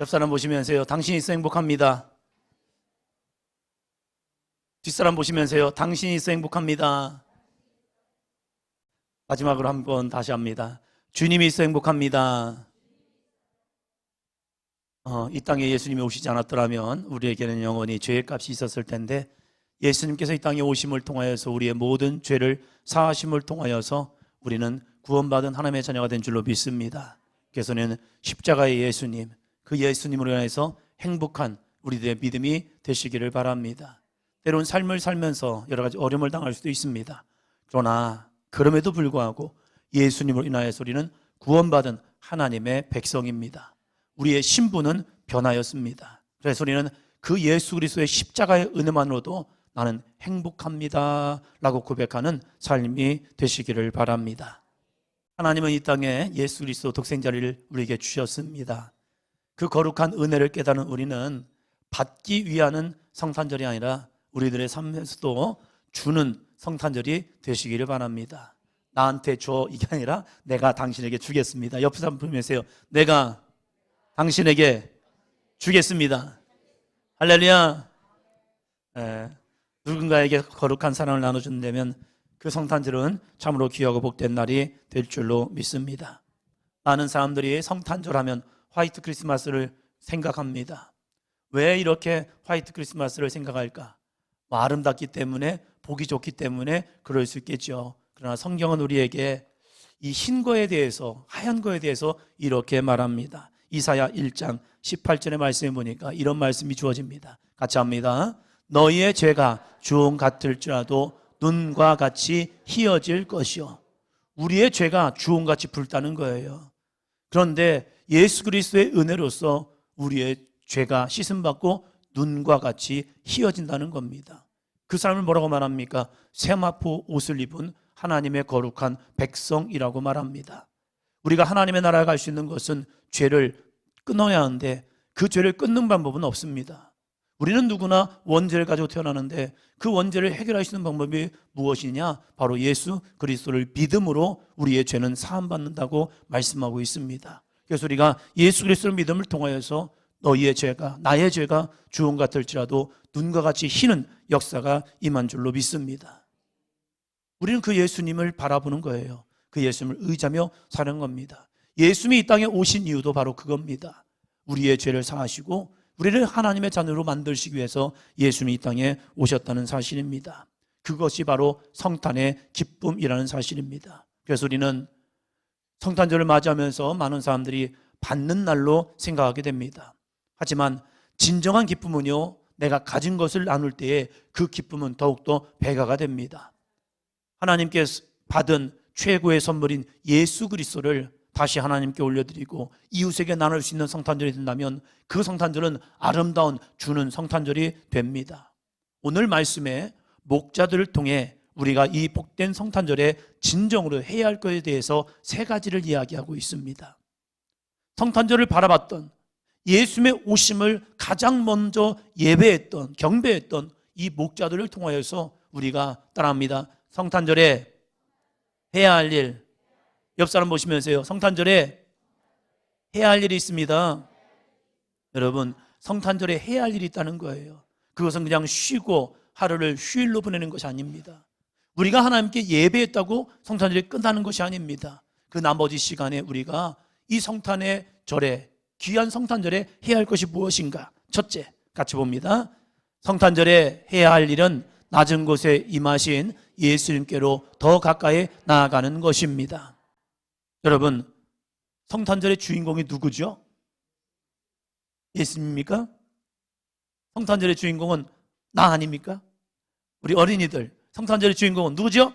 옆사람 보시면서요, 당신이 있어 행복합니다. 뒷사람 보시면서요, 당신이 있어 행복합니다. 마지막으로 한번 다시 합니다. 주님이 있어 행복합니다. 이 땅에 예수님이 오시지 않았더라면 우리에게는 영원히 죄의 값이 있었을 텐데, 예수님께서 이 땅에 오심을 통하여서 우리의 모든 죄를 사하심을 통하여서 우리는 구원받은 하나님의 자녀가 된 줄로 믿습니다. 그래서는 십자가의 예수님, 그 예수님으로 인해서 행복한 우리들의 믿음이 되시기를 바랍니다. 때론 삶을 살면서 여러 가지 어려움을 당할 수도 있습니다. 그러나 그럼에도 불구하고 예수님으로 인하여서 우리는 구원받은 하나님의 백성입니다. 우리의 신분은 변하였습니다. 그래서 우리는 그 예수 그리스도의 십자가의 은혜만으로도 나는 행복합니다 라고 고백하는 삶이 되시기를 바랍니다. 하나님은 이 땅에 예수 그리스도 독생자를 우리에게 주셨습니다. 그 거룩한 은혜를 깨닫는 우리는 받기 위한 성탄절이 아니라 우리들의 삶에서도 주는 성탄절이 되시기를 바랍니다. 나한테 줘 이게 아니라 내가 당신에게 주겠습니다. 옆 사람 보면서요, 내가 당신에게 주겠습니다. 할렐루야. 누군가에게 거룩한 사랑을 나눠준다면 그 성탄절은 참으로 귀하고 복된 날이 될 줄로 믿습니다. 많은 사람들이 성탄절 하면 화이트 크리스마스를 생각합니다. 왜 이렇게 화이트 크리스마스를 생각할까? 아름답기 때문에, 보기 좋기 때문에 그럴 수 있겠죠. 그러나 성경은 우리에게 이 흰 거에 대해서, 하얀 거에 대해서 이렇게 말합니다. 이사야 1장 18절의 말씀에 보니까 이런 말씀이 주어집니다. 같이 합니다. 너희의 죄가 주홍 같을지라도 눈과 같이 희어질 것이요. 우리의 죄가 주홍같이 붉다는 거예요. 그런데 예수 그리스도의 은혜로서 우리의 죄가 씻음받고 눈과 같이 희어진다는 겁니다. 그 사람을 뭐라고 말합니까? 세마포 옷을 입은 하나님의 거룩한 백성이라고 말합니다. 우리가 하나님의 나라에 갈 수 있는 것은 죄를 끊어야 하는데 그 죄를 끊는 방법은 없습니다. 우리는 누구나 원죄를 가지고 태어나는데 그 원죄를 해결할 수 있는 방법이 무엇이냐? 바로 예수 그리스도를 믿음으로 우리의 죄는 사함받는다고 말씀하고 있습니다. 그래서 우리가 예수 그리스도를 믿음을 통하여서 너희의 죄가, 나의 죄가 주홍 같을지라도 눈과 같이 희는 역사가 임한 줄로 믿습니다. 우리는 그 예수님을 바라보는 거예요. 그 예수님을 의지하며 사는 겁니다. 예수님이 이 땅에 오신 이유도 바로 그겁니다. 우리의 죄를 사하시고 우리를 하나님의 자녀로 만드시기 위해서 예수님이 이 땅에 오셨다는 사실입니다. 그것이 바로 성탄의 기쁨이라는 사실입니다. 그래서 우리는 성탄절을 맞이하면서 많은 사람들이 받는 날로 생각하게 됩니다. 하지만 진정한 기쁨은요, 내가 가진 것을 나눌 때에 그 기쁨은 더욱더 배가가 됩니다. 하나님께 받은 최고의 선물인 예수 그리스도를 다시 하나님께 올려드리고 이웃에게 나눌 수 있는 성탄절이 된다면 그 성탄절은 아름다운 주는 성탄절이 됩니다. 오늘 말씀에 목자들을 통해 우리가 이 복된 성탄절에 진정으로 해야 할 것에 대해서 세 가지를 이야기하고 있습니다. 성탄절을 바라봤던, 예수님의 오심을 가장 먼저 예배했던, 경배했던 이 목자들을 통하여서 우리가 따라합니다. 성탄절에 해야 할 일, 옆 사람 보시면서요, 성탄절에 해야 할 일이 있습니다. 여러분, 성탄절에 해야 할 일이 있다는 거예요. 그것은 그냥 쉬고 하루를 휴일로 보내는 것이 아닙니다. 우리가 하나님께 예배했다고 성탄절이 끝나는 것이 아닙니다. 그 나머지 시간에 우리가 이 성탄의 절에, 귀한 성탄절에 해야 할 것이 무엇인가? 첫째, 같이 봅니다. 성탄절에 해야 할 일은 낮은 곳에 임하신 예수님께로 더 가까이 나아가는 것입니다. 여러분, 성탄절의 주인공이 누구죠? 예수님입니까? 성탄절의 주인공은 나 아닙니까? 우리 어린이들, 성탄절의 주인공은 누구죠?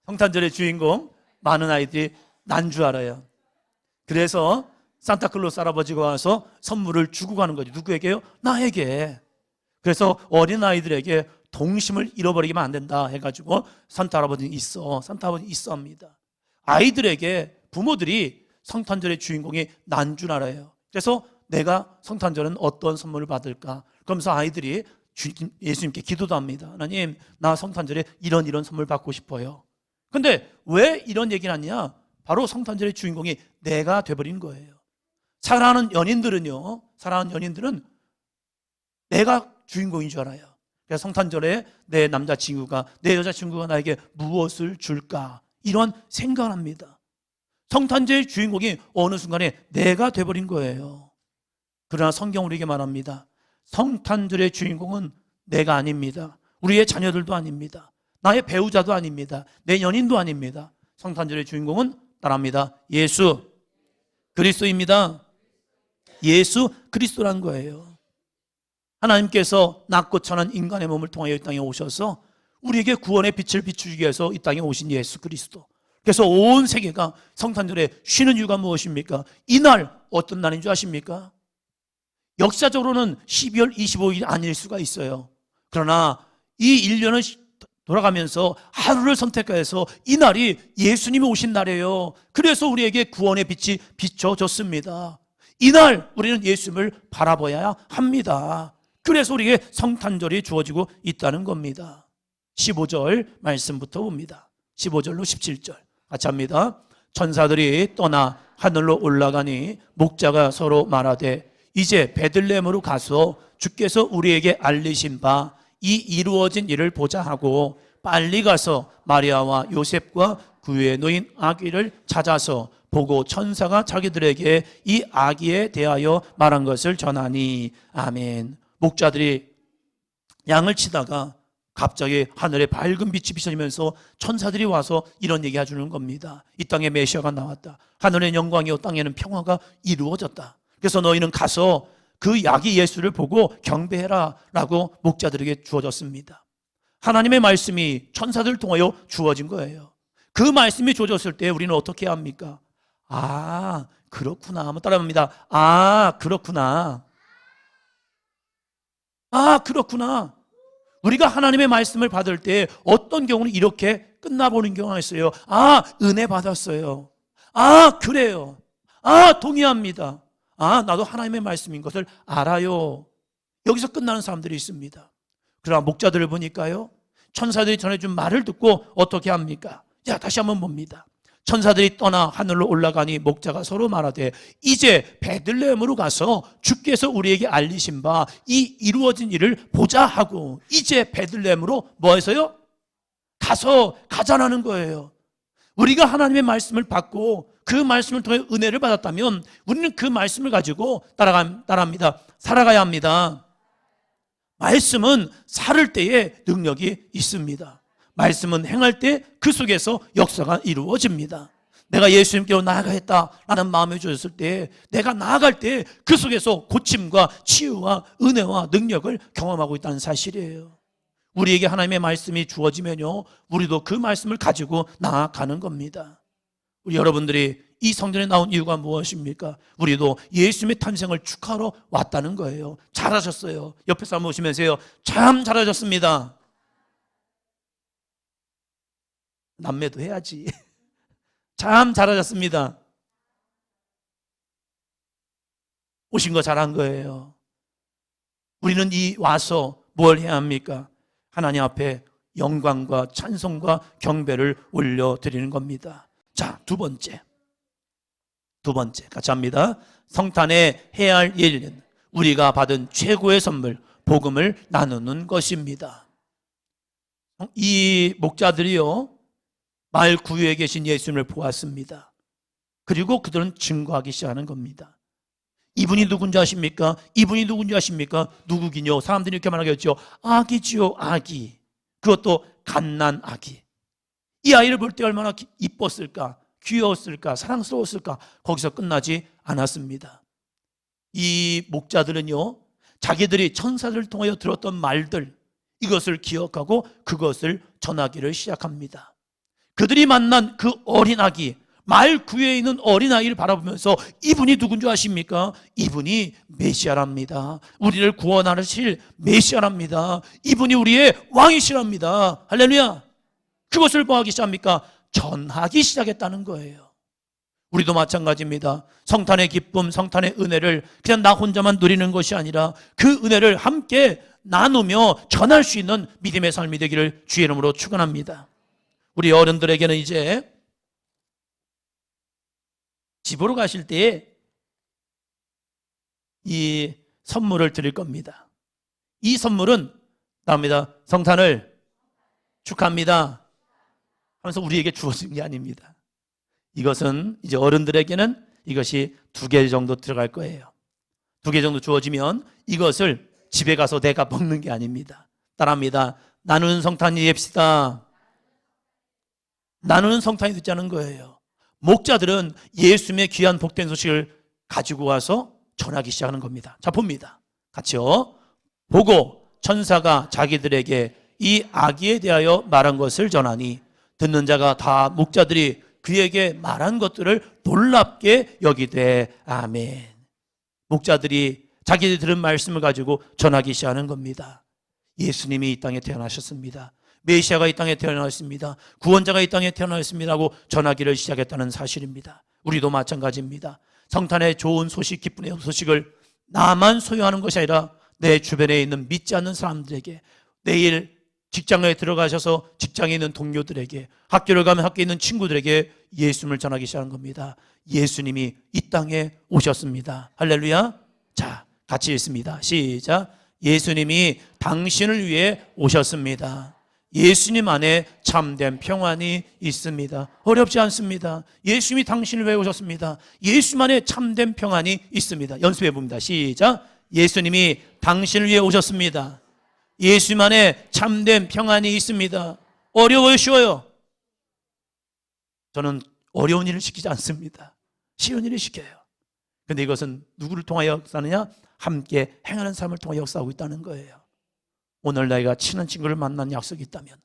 성탄절의 주인공, 많은 아이들이 난 줄 알아요. 그래서 산타클로스 할아버지가 와서 선물을 주고 가는 거죠. 누구에게요? 나에게. 그래서 어린아이들에게 동심을 잃어버리면 안 된다 해가지고 산타 할아버지 있어, 산타 할아버지 있어 합니다. 아이들에게 부모들이 성탄절의 주인공이 난 줄 알아요. 그래서 내가 성탄절은 어떤 선물을 받을까? 그러면서 아이들이 예수님께 기도도 합니다. 하나님, 나 성탄절에 이런 선물 받고 싶어요. 근데 왜 이런 얘기를 하냐? 바로 성탄절의 주인공이 내가 돼버린 거예요. 사랑하는 연인들은 내가 주인공인 줄 알아요. 그래서 성탄절에 내 남자친구가, 내 여자친구가 나에게 무엇을 줄까, 이런 생각을 합니다. 성탄절의 주인공이 어느 순간에 내가 돼버린 거예요. 그러나 성경 우리에게 말합니다. 성탄절의 주인공은 내가 아닙니다. 우리의 자녀들도 아닙니다. 나의 배우자도 아닙니다. 내 연인도 아닙니다. 성탄절의 주인공은 따라합니다. 예수 그리스도입니다. 예수 그리스도란 거예요. 하나님께서 낮고 천한 인간의 몸을 통하여 이 땅에 오셔서 우리에게 구원의 빛을 비추기 위해서 이 땅에 오신 예수 그리스도. 그래서 온 세계가 성탄절에 쉬는 이유가 무엇입니까? 이날 어떤 날인 줄 아십니까? 역사적으로는 12월 25일이 아닐 수가 있어요. 그러나 이 1년을 돌아가면서 하루를 선택해서 이 날이 예수님이 오신 날이에요. 그래서 우리에게 구원의 빛이 비춰졌습니다. 이날 우리는 예수님을 바라봐야 합니다. 그래서 우리에게 성탄절이 주어지고 있다는 겁니다. 15절 말씀부터 봅니다. 15절로 17절 같이 합니다. 천사들이 떠나 하늘로 올라가니 목자가 서로 말하되 이제 베들레헴으로 가서 주께서 우리에게 알리신 바 이 이루어진 일을 보자 하고 빨리 가서 마리아와 요셉과 그 위에 놓인 아기를 찾아서 보고 천사가 자기들에게 이 아기에 대하여 말한 것을 전하니. 아멘. 목자들이 양을 치다가 갑자기 하늘에 밝은 빛이 비춰지면서 천사들이 와서 이런 얘기 해주는 겁니다. 이 땅에 메시아가 나왔다. 하늘의 영광이요 땅에는 평화가 이루어졌다. 그래서 너희는 가서 그 아기 예수를 보고 경배해라 라고 목자들에게 주어졌습니다. 하나님의 말씀이 천사들을 통하여 주어진 거예요. 그 말씀이 주어졌을 때 우리는 어떻게 해야 합니까? 아 그렇구나. 한번 따라합니다. 아 그렇구나. 아 그렇구나. 우리가 하나님의 말씀을 받을 때 어떤 경우는 이렇게 끝나보는 경우가 있어요. 아 은혜 받았어요. 아 그래요. 아 동의합니다. 아 나도 하나님의 말씀인 것을 알아요. 여기서 끝나는 사람들이 있습니다. 그러나 목자들을 보니까요, 천사들이 전해준 말을 듣고 어떻게 합니까? 자 다시 한번 봅니다. 천사들이 떠나 하늘로 올라가니 목자가 서로 말하되 이제 베들레헴으로 가서 주께서 우리에게 알리신 바 이 이루어진 일을 보자 하고, 이제 베들레헴으로 뭐 해서요? 가자라는 거예요. 우리가 하나님의 말씀을 받고 그 말씀을 통해 은혜를 받았다면 우리는 그 말씀을 가지고 따라합니다. 살아가야 합니다. 말씀은 살을 때에 능력이 있습니다. 말씀은 행할 때 그 속에서 역사가 이루어집니다. 내가 예수님께로 나아가겠다라는 마음이 주어졌을 때, 내가 나아갈 때 그 속에서 고침과 치유와 은혜와 능력을 경험하고 있다는 사실이에요. 우리에게 하나님의 말씀이 주어지면요, 우리도 그 말씀을 가지고 나아가는 겁니다. 우리 여러분들이 이 성전에 나온 이유가 무엇입니까? 우리도 예수님의 탄생을 축하하러 왔다는 거예요. 잘하셨어요. 옆에 사람 보시면서요, 참 잘하셨습니다. 남매도 해야지. 참 잘하셨습니다. 오신 거 잘한 거예요. 우리는 와서 뭘 해야 합니까? 하나님 앞에 영광과 찬송과 경배를 올려드리는 겁니다. 자, 두 번째 같이 합니다. 성탄에 해야 할 일은 우리가 받은 최고의 선물, 복음을 나누는 것입니다. 이 목자들이요, 마을 구유에 계신 예수님을 보았습니다. 그리고 그들은 증거하기 시작하는 겁니다. 이분이 누군지 아십니까? 이분이 누군지 아십니까? 누구긴요? 사람들이 이렇게 말하겠죠. 아기지요, 아기. 그것도 갓난 아기. 이 아이를 볼 때 얼마나 이뻤을까, 귀여웠을까, 사랑스러웠을까. 거기서 끝나지 않았습니다. 이 목자들은요, 자기들이 천사들을 통하여 들었던 말들, 이것을 기억하고 그것을 전하기를 시작합니다. 그들이 만난 그 어린 아기, 마을 구유에 있는 어린 아이를 바라보면서 이분이 누군지 아십니까? 이분이 메시아랍니다. 우리를 구원하실 메시아랍니다. 이분이 우리의 왕이시랍니다. 할렐루야. 그것을 뭐 하기 시작합니까? 전하기 시작했다는 거예요. 우리도 마찬가지입니다. 성탄의 기쁨, 성탄의 은혜를 그냥 나 혼자만 누리는 것이 아니라 그 은혜를 함께 나누며 전할 수 있는 믿음의 삶이 되기를 주의 이름으로 축원합니다. 우리 어른들에게는 이제 집으로 가실 때에 이 선물을 드릴 겁니다. 이 선물은 나옵니다. 성탄을 축하합니다 하면서 우리에게 주어진 게 아닙니다. 이것은 이제 어른들에게는 이것이 2개 정도 들어갈 거예요. 2개 정도 주어지면 이것을 집에 가서 내가 먹는 게 아닙니다. 따라합니다. 나누는 성탄이 됩시다. 나누는 성탄이 되자는 거예요. 목자들은 예수님의 귀한 복된 소식을 가지고 와서 전하기 시작하는 겁니다. 자, 봅니다. 같이요. 보고 천사가 자기들에게 이 아기에 대하여 말한 것을 전하니 듣는 자가 다 목자들이 그에게 말한 것들을 놀랍게 여기되 아멘. 목자들이 자기들이 들은 말씀을 가지고 전하기 시작하는 겁니다. 예수님이 이 땅에 태어나셨습니다. 메시아가 이 땅에 태어났습니다. 구원자가 이 땅에 태어났습니다 하고 전하기를 시작했다는 사실입니다. 우리도 마찬가지입니다. 성탄의 좋은 소식, 기쁨의 소식을 나만 소유하는 것이 아니라 내 주변에 있는 믿지 않는 사람들에게, 내일 직장에 들어가셔서 직장에 있는 동료들에게, 학교를 가면 학교에 있는 친구들에게 예수님을 전하기 시작한 겁니다. 예수님이 이 땅에 오셨습니다. 할렐루야. 자, 같이 읽습니다. 시작. 예수님이 당신을 위해 오셨습니다. 예수님 안에 참된 평안이 있습니다. 어렵지 않습니다. 예수님이 당신을 위해 오셨습니다. 예수님 안에 참된 평안이 있습니다. 연습해 봅니다. 시작. 예수님이 당신을 위해 오셨습니다. 예수님 안에 참된 평안이 있습니다. 어려워요, 쉬워요? 저는 어려운 일을 시키지 않습니다. 쉬운 일을 시켜요. 그런데 이것은 누구를 통하여 역사하느냐? 함께 행하는 삶을 통하여 역사하고 있다는 거예요. 오늘 내가 친한 친구를 만난 약속이 있다면,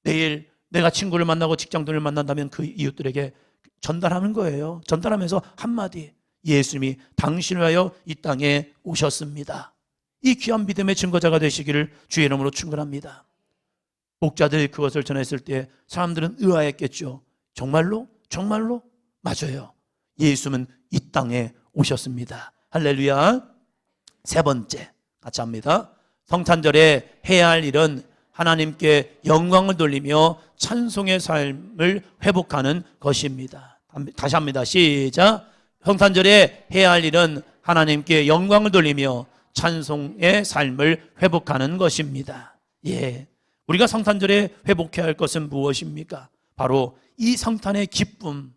내일 내가 친구를 만나고 직장동을 만난다면 그 이웃들에게 전달하는 거예요. 전달하면서 한마디, 예수님이 당신을 위하여 이 땅에 오셨습니다. 이 귀한 믿음의 증거자가 되시기를 주의 이름으로 축원합니다. 목자들이 그것을 전했을 때 사람들은 의아했겠죠. 정말로? 정말로? 맞아요. 예수님은 이 땅에 오셨습니다. 할렐루야. 3번째 같이 합니다. 성탄절에 해야 할 일은 하나님께 영광을 돌리며 찬송의 삶을 회복하는 것입니다. 다시 합니다. 시작. 성탄절에 해야 할 일은 하나님께 영광을 돌리며 찬송의 삶을 회복하는 것입니다. 예, 우리가 성탄절에 회복해야 할 것은 무엇입니까? 바로 이 성탄의 기쁨,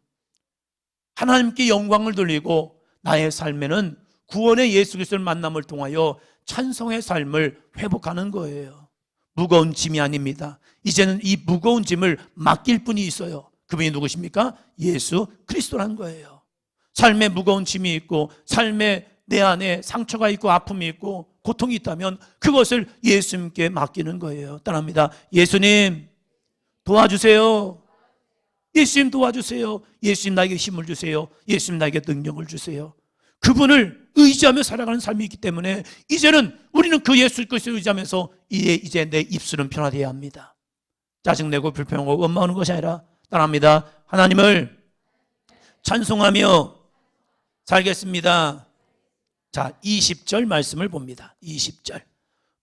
하나님께 영광을 돌리고 나의 삶에는 구원의 예수 그리스도를 만남을 통하여 찬송의 삶을 회복하는 거예요. 무거운 짐이 아닙니다. 이제는 이 무거운 짐을 맡길 분이 있어요. 그분이 누구십니까? 예수 그리스도란 거예요. 삶에 무거운 짐이 있고 삶에 내 안에 상처가 있고 아픔이 있고 고통이 있다면 그것을 예수님께 맡기는 거예요. 따라합니다. 예수님 도와주세요. 예수님 도와주세요. 예수님 나에게 힘을 주세요. 예수님 나에게 능력을 주세요. 그분을 의지하며 살아가는 삶이 있기 때문에 이제는 우리는 그 예수 그리스도를 의지하면서 이제 내 입술은 변화되어야 합니다. 짜증내고 불평하고 원망하는 것이 아니라 따라합니다. 하나님을 찬송하며 살겠습니다. 자, 20절 말씀을 봅니다. 20절.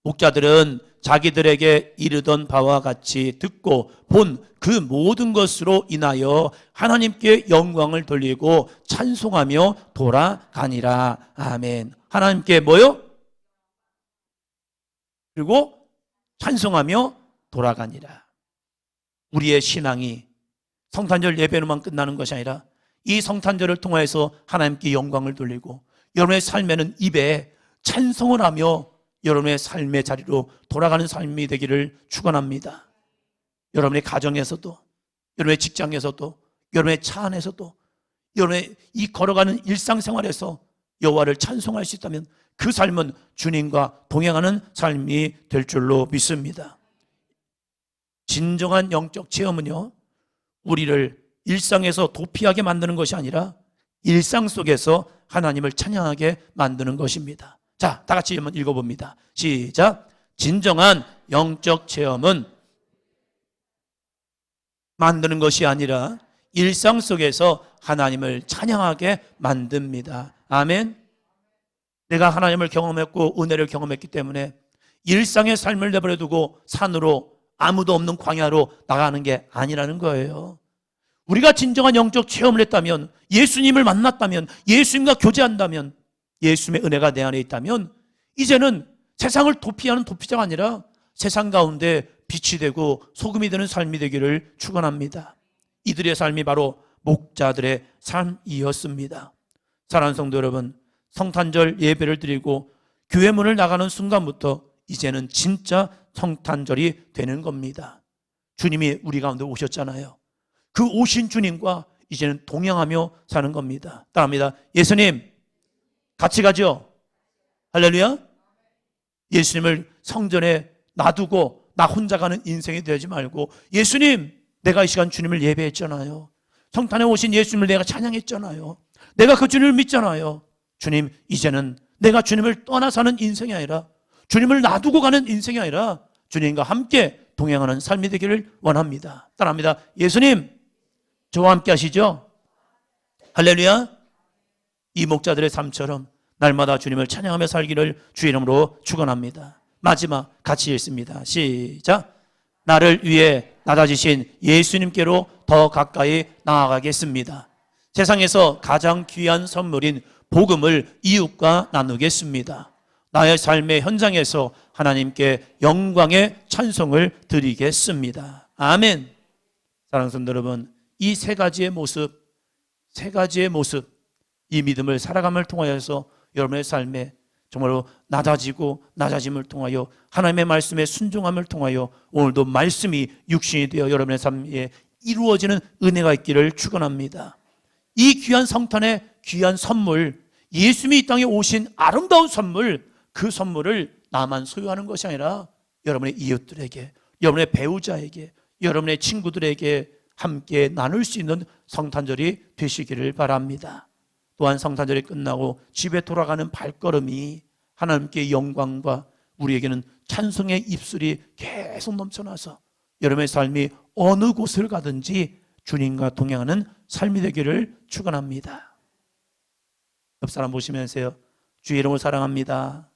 목자들은 자기들에게 이르던 바와 같이 듣고 본 그 모든 것으로 인하여 하나님께 영광을 돌리고 찬송하며 돌아가니라. 아멘. 하나님께 뭐요? 그리고 찬송하며 돌아가니라. 우리의 신앙이 성탄절 예배로만 끝나는 것이 아니라 이 성탄절을 통해서 하나님께 영광을 돌리고 여러분의 삶에는 입에 찬송을 하며 여러분의 삶의 자리로 돌아가는 삶이 되기를 축원합니다. 여러분의 가정에서도, 여러분의 직장에서도, 여러분의 차 안에서도, 여러분의 이 걸어가는 일상생활에서 여호와를 찬송할 수 있다면 그 삶은 주님과 동행하는 삶이 될 줄로 믿습니다. 진정한 영적 체험은요, 우리를 일상에서 도피하게 만드는 것이 아니라 일상 속에서 하나님을 찬양하게 만드는 것입니다. 자, 다 같이 한번 읽어봅니다. 시작. 진정한 영적 체험은 만드는 것이 아니라 일상 속에서 하나님을 찬양하게 만듭니다. 아멘. 내가 하나님을 경험했고 은혜를 경험했기 때문에 일상의 삶을 내버려 두고 산으로 아무도 없는 광야로 나가는 게 아니라는 거예요. 우리가 진정한 영적 체험을 했다면, 예수님을 만났다면, 예수님과 교제한다면, 예수님의 은혜가 내 안에 있다면 이제는 세상을 도피하는 도피자가 아니라 세상 가운데 빛이 되고 소금이 되는 삶이 되기를 축원합니다. 이들의 삶이 바로 목자들의 삶이었습니다. 사랑하는 성도 여러분, 성탄절 예배를 드리고 교회 문을 나가는 순간부터 이제는 진짜 성탄절이 되는 겁니다. 주님이 우리 가운데 오셨잖아요. 그 오신 주님과 이제는 동행하며 사는 겁니다. 따라합니다. 예수님 같이 가죠. 할렐루야. 예수님을 성전에 놔두고 나 혼자 가는 인생이 되지 말고, 예수님, 내가 이 시간 주님을 예배했잖아요. 성탄에 오신 예수님을 내가 찬양했잖아요. 내가 그 주님을 믿잖아요. 주님, 이제는 내가 주님을 떠나 사는 인생이 아니라, 주님을 놔두고 가는 인생이 아니라 주님과 함께 동행하는 삶이 되기를 원합니다. 따라합니다. 예수님, 저와 함께 하시죠. 할렐루야. 이 목자들의 삶처럼 날마다 주님을 찬양하며 살기를 주의 이름으로 축원합니다. 마지막 같이 읽습니다. 시작. 나를 위해 낮아지신 예수님께로 더 가까이 나아가겠습니다. 세상에서 가장 귀한 선물인 복음을 이웃과 나누겠습니다. 나의 삶의 현장에서 하나님께 영광의 찬송을 드리겠습니다. 아멘. 사랑하는 성도 여러분, 이 세 가지의 모습, 이 믿음을 살아감을 통하여서 여러분의 삶에 정말로 낮아짐을 통하여 하나님의 말씀에 순종함을 통하여 오늘도 말씀이 육신이 되어 여러분의 삶에 이루어지는 은혜가 있기를 축원합니다. 이 귀한 성탄의 귀한 선물, 예수님이 이 땅에 오신 아름다운 선물, 그 선물을 나만 소유하는 것이 아니라 여러분의 이웃들에게, 여러분의 배우자에게, 여러분의 친구들에게 함께 나눌 수 있는 성탄절이 되시기를 바랍니다. 또한 성탄절이 끝나고 집에 돌아가는 발걸음이 하나님께 영광과 우리에게는 찬송의 입술이 계속 넘쳐나서 여러분의 삶이 어느 곳을 가든지 주님과 동행하는 삶이 되기를 축원합니다. 옆 사람 보시면서요, 주의 이름을 사랑합니다.